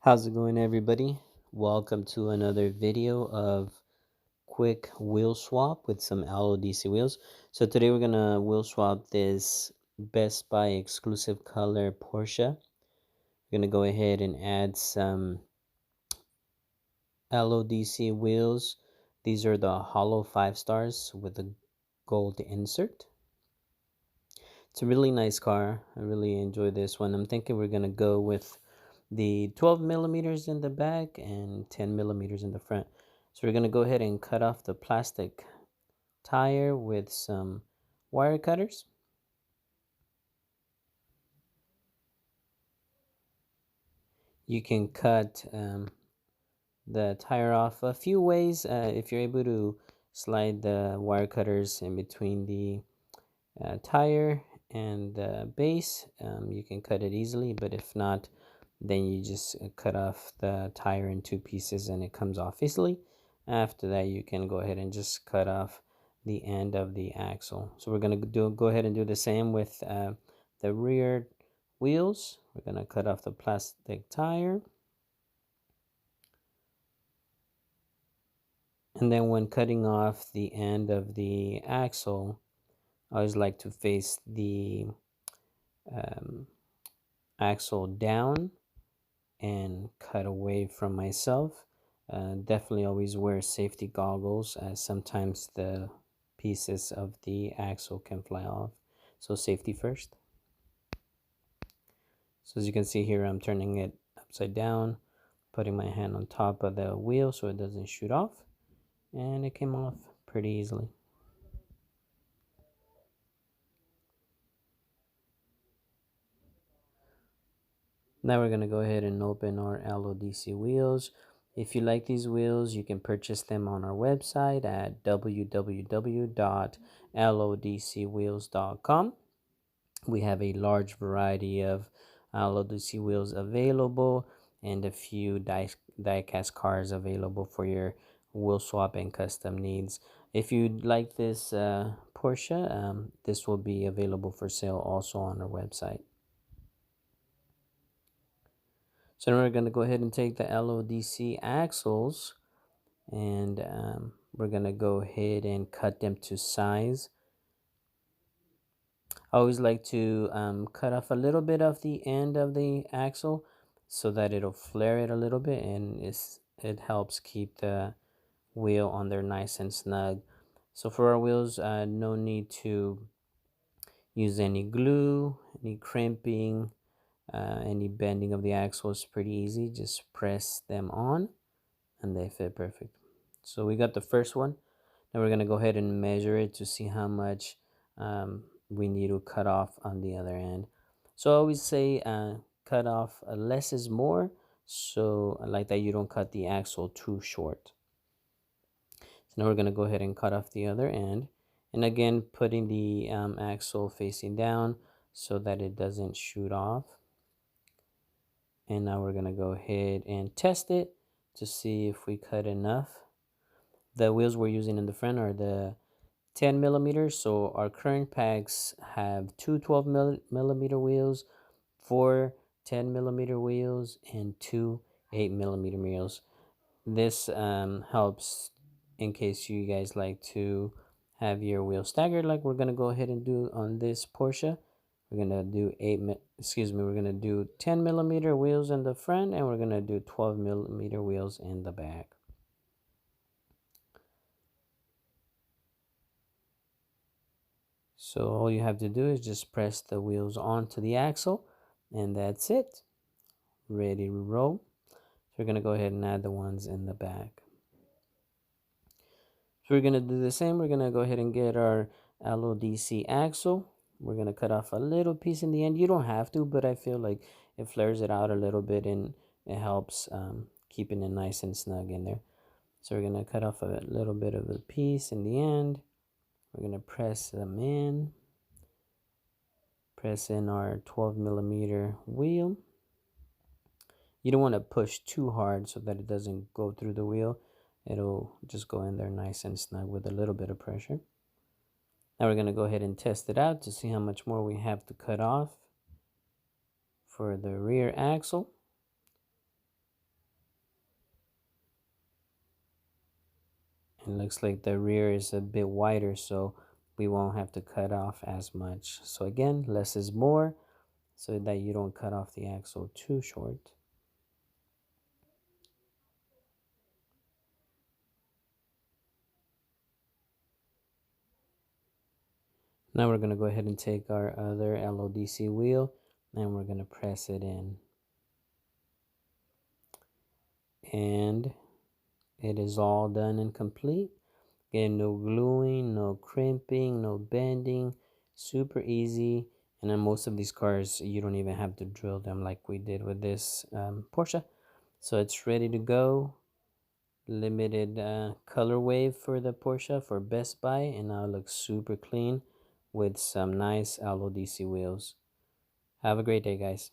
How's it going, everybody? Welcome to another video of quick wheel swap with some LODC wheels. So today we're gonna wheel swap this Best Buy exclusive color Porsche. We're gonna go ahead and add some LODC wheels. These are the hollow 5 stars with a gold insert. It's a really nice car. I really enjoy this one. I'm thinking we're gonna go with the 12 millimeters in the back and 10 millimeters in the front. So we're going to go ahead and cut off the plastic tire with some wire cutters. You can cut the tire off a few ways. If you're able to slide the wire cutters in between the tire and the base, you can cut it easily, but if not, then you just cut off the tire in 2 pieces and it comes off easily. After that, you can go ahead and just cut off the end of the axle. So we're going to go ahead and do the same with the rear wheels. We're going to cut off the plastic tire. And then when cutting off the end of the axle, I always like to face the axle down and cut away from myself. Definitely always wear safety goggles, as sometimes the pieces of the axle can fly off. So safety first. So as you can see here, I'm turning it upside down, putting my hand on top of the wheel so it doesn't shoot off, and it came off pretty easily. Now we're going to go ahead and open our LODC wheels. If you like these wheels, you can purchase them on our website at www.lodcwheels.com. We have a large variety of LODC wheels available and a few die-cast cars available for your wheel swap and custom needs. If you like this Porsche, this will be available for sale also on our website. So now we're going to go ahead and take the LODC axles and we're going to go ahead and cut them to size. I always like to cut off a little bit of the end of the axle so that it'll flare it a little bit, and it helps keep the wheel on there nice and snug. So for our wheels, no need to use any glue, any crimping, any bending of the axle is pretty easy. Just press them on and they fit perfect. So we got the first one. Now we're going to go ahead and measure it to see how much we need to cut off on the other end. So I always say cut off less is more. So like that you don't cut the axle too short. So now we're going to go ahead and cut off the other end. And again, putting the axle facing down so that it doesn't shoot off. And now we're going to go ahead and test it to see if we cut enough. The wheels we're using in the front are the 10 millimeters. So our current packs have two 12 millimeter wheels, four 10 millimeter wheels, and two 8 millimeter wheels. This helps in case you guys like to have your wheels staggered, like we're gonna go ahead and do on this Porsche. We're gonna do we're gonna do 10 millimeter wheels in the front, and we're gonna do 12 millimeter wheels in the back. So all you have to do is just press the wheels onto the axle, and that's it. Ready to roll. So we're gonna go ahead and add the ones in the back. So we're gonna do the same. We're gonna go ahead and get our LODC axle. We're gonna cut off a little piece in the end. You don't have to, but I feel like it flares it out a little bit and it helps keeping it nice and snug in there. So we're gonna cut off a little bit of a piece in the end. We're gonna press them in. Press in our 12 millimeter wheel. You don't want to push too hard so that it doesn't go through the wheel. It'll just go in there nice and snug with a little bit of pressure. Now we're going to go ahead and test it out to see how much more we have to cut off for the rear axle. It looks like the rear is a bit wider, so we won't have to cut off as much. So again, less is more, so that you don't cut off the axle too short. Now we're going to go ahead and take our other LODC wheel and we're going to press it in. And it is all done and complete. Again, no gluing, no crimping, no bending, super easy. And in most of these cars, you don't even have to drill them like we did with this Porsche. So it's ready to go. Limited color wave for the Porsche for Best Buy, and now it looks super clean with some nice LODC wheels. Have a great day, guys.